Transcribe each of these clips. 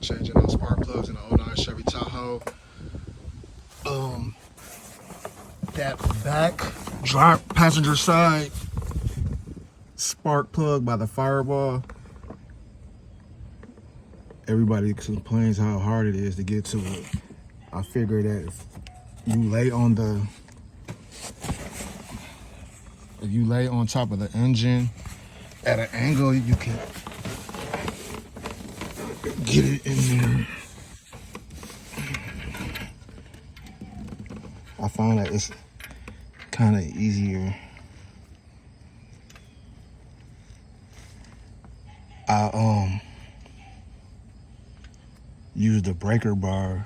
Changing those spark plugs in the '09 Chevy Tahoe. That back passenger side spark plug by the fireball. Everybody complains how hard it is to get to it. I figure that if you lay on top of the engine at an angle, you can get it in there. I find that it's kind of easier. I use the breaker bar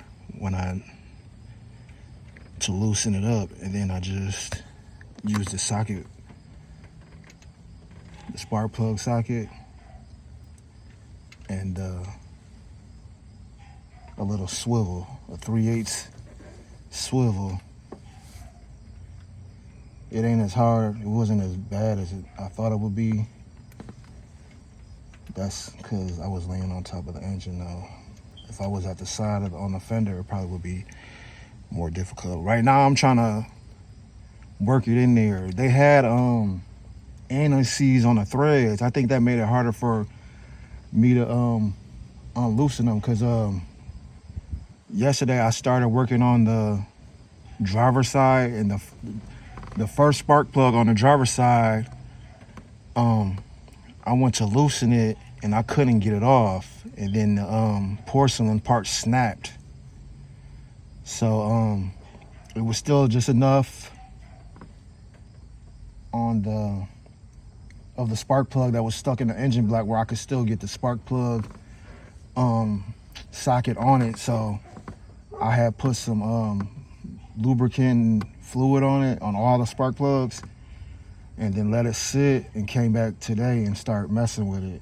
to loosen it up, and then I just use the socket, the spark plug socket, and a little swivel, a 3/8 swivel. It ain't as hard. It wasn't as bad as I thought it would be. That's because I was laying on top of the engine though. If I was at the side on the fender, it probably would be more difficult. Right now, I'm trying to work it in there. They had anti-seize on the threads. I think that made it harder for me to unloosen them, because yesterday I started working on the driver's side, and the first spark plug on the driver's side, I went to loosen it and I couldn't get it off, and then the porcelain part snapped. So it was still just enough on the spark plug that was stuck in the engine block where I could still get the spark plug socket on it. So I had put some lubricant fluid on it, on all the spark plugs, and then let it sit, and came back today and start messing with it.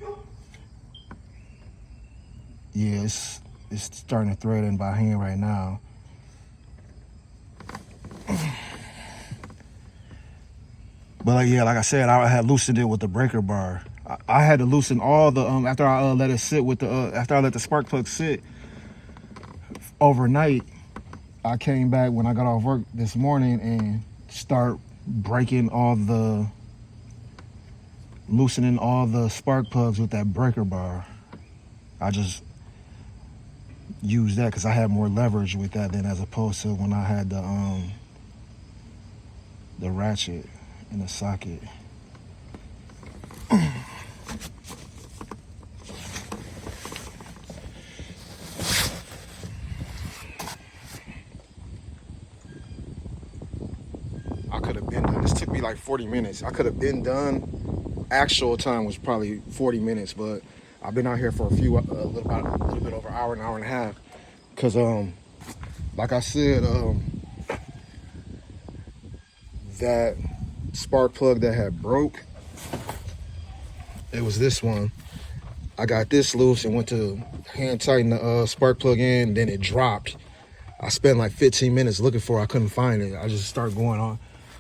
Yeah, it's starting to thread in by hand right now. But yeah, like I said, I had loosened it with the breaker bar. I had to loosen all the after I let it sit with the after I let the spark plug sit overnight. I came back when I got off work this morning and start loosening all the spark plugs with that breaker bar. I just used that because I had more leverage with that than as opposed to when I had the ratchet in the socket. I could have been done. This took me like 40 minutes. I could have been done. Actual time was probably 40 minutes, but I've been out here for a little bit over an hour and a half. Cause like I said, that spark plug that had broke, it was this one. I got this loose and went to hand tighten the spark plug in, then it dropped. I spent like 15 minutes looking for it. I couldn't find it. I just started going on,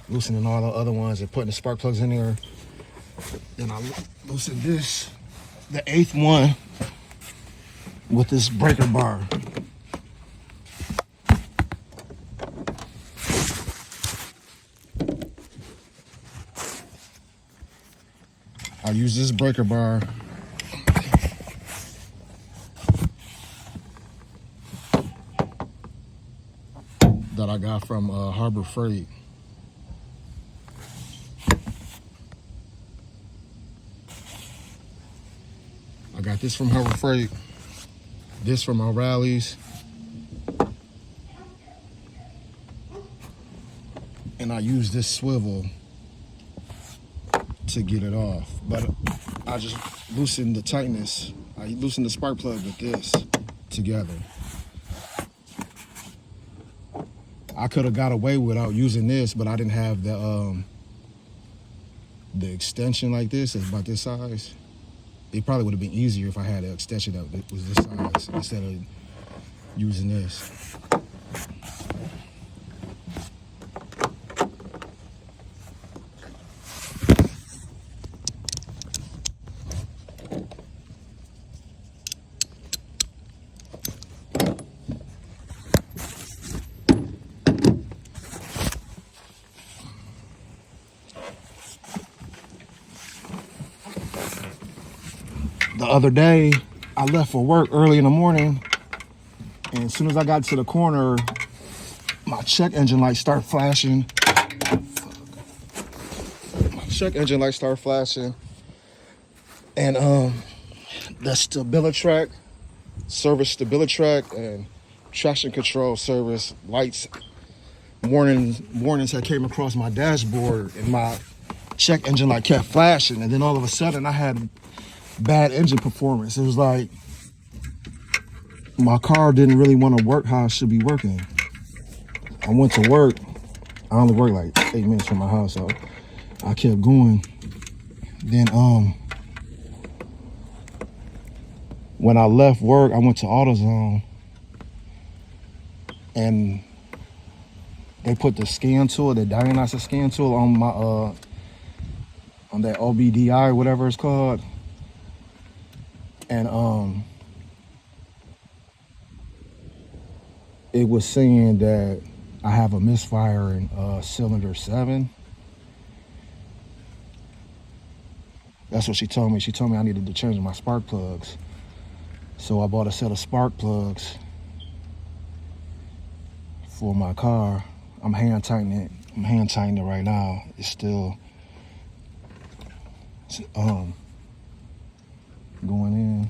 loosening all the other ones and putting the spark plugs in there. Then I loosened this, the 8th one, with this breaker bar. I use this breaker bar that I got from Harbor Freight. I got this from Harbor Freight, this from my rallies, and I use this swivel to get it off. But I just loosened the tightness. I loosened the spark plug with this together. I could have got away without using this, but I didn't have the extension like this. It's about this size. It probably would have been easier if I had an extension that was this size instead of using this. the other day, I left for work early in the morning, and as soon as I got to the corner, my check engine light started flashing. My check engine light started flashing, and the stability service and traction control service lights warnings that came across my dashboard, and my check engine light kept flashing, and then all of a sudden I had bad engine performance. It was like my car didn't really want to work how it should be working. I went to work. I only worked like 8 minutes from my house, so I kept going. Then when I left work, I went to AutoZone, and they put the scan tool, the diagnostic scan tool, on my on that OBDI, whatever it's called, and it was saying that I have a misfire in cylinder 7. That's what she told me. She told me I needed to change my spark plugs. So I bought a set of spark plugs for my car. I'm hand tightening it. I'm hand tightening it right now. It's still going in.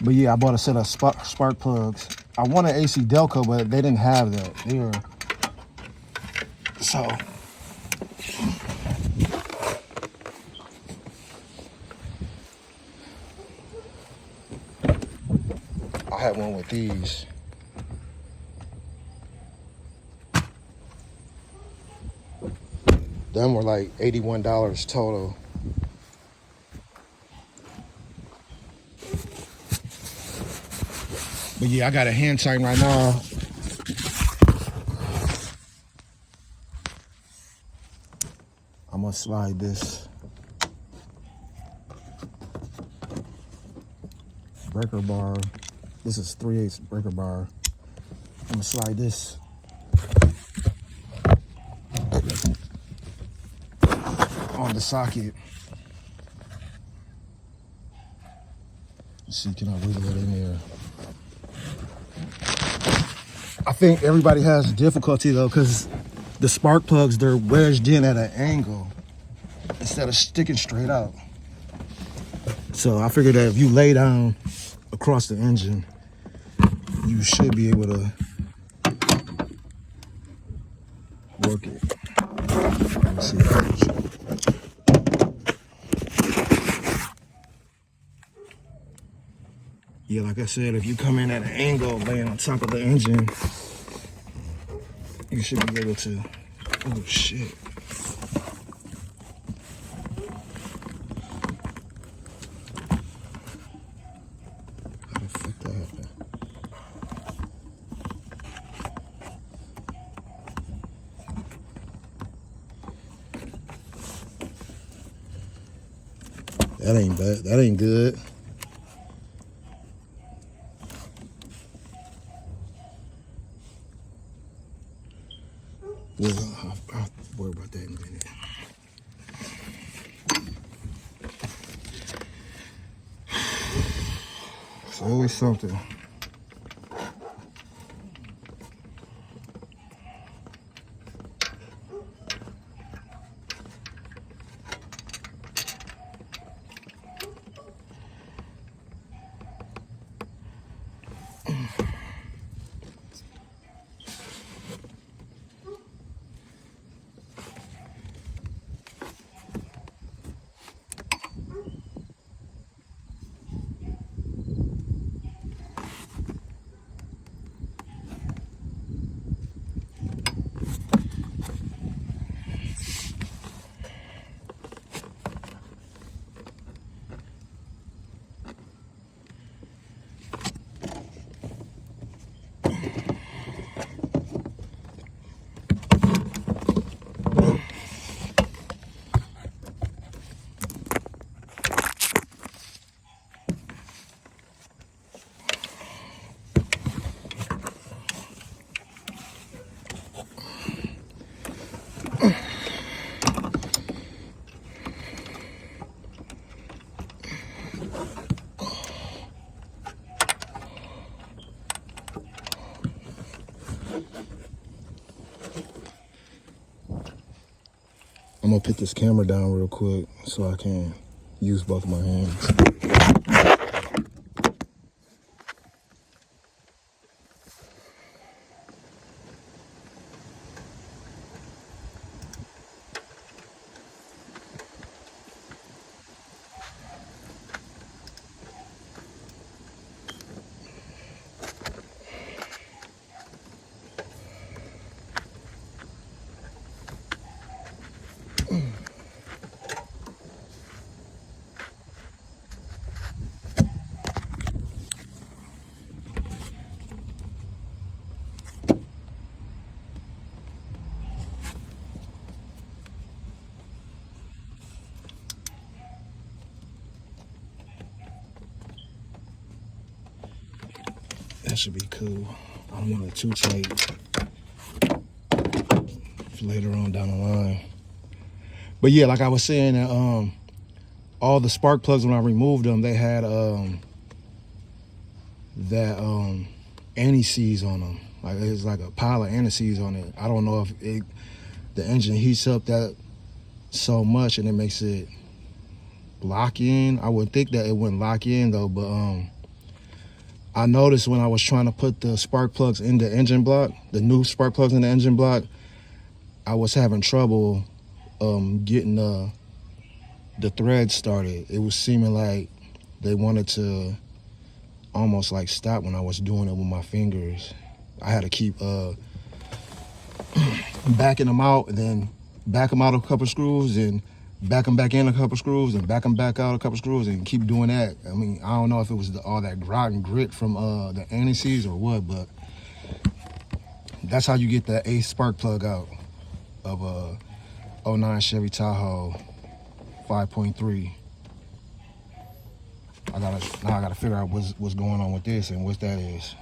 But yeah, I bought a set of spark plugs. I wanted AC Delco, but they didn't have that. They were so. I had one with these. Them were like $81 total. But yeah, I got a hand tighten right now. I'm gonna slide this breaker bar. This is 3/8 breaker bar. I'm gonna slide this on the socket. Let's see, can I wiggle it in there? I think everybody has difficulty though, because the spark plugs, they're wedged in at an angle instead of sticking straight out. So I figured that if you lay down across the engine, you should be able to work it. Let me see. Yeah, like I said, if you come in at an angle, laying on top of the engine, you should be able to. Oh shit. How the fuck that happened? That ain't bad. That ain't good. Well, I'll worry about that in a minute. It's always something. I'm gonna put this camera down real quick so I can use both of my hands. That should be cool. I don't want it too tight for later on down the line. But yeah, like I was saying, all the spark plugs, when I removed them, they had that anti-seize on them. Like it's like a pile of anti-seize on it. I don't know if the engine heats up that so much and it makes it lock in. I would think that it wouldn't lock in though, but I noticed when I was trying to put the spark plugs in the engine block, the new spark plugs in the engine block, I was having trouble getting the threads started. It was seeming like they wanted to almost like stop when I was doing it with my fingers. I had to keep backing them out and then back them out a couple screws and back them back in a couple screws and back them back out a couple screws and keep doing that. I mean, I don't know if it was all that rotten grit from the anti-seize or what, but that's how you get that ace spark plug out of a 09 Chevy Tahoe 5.3. Now I gotta figure out what's going on with this and what that is.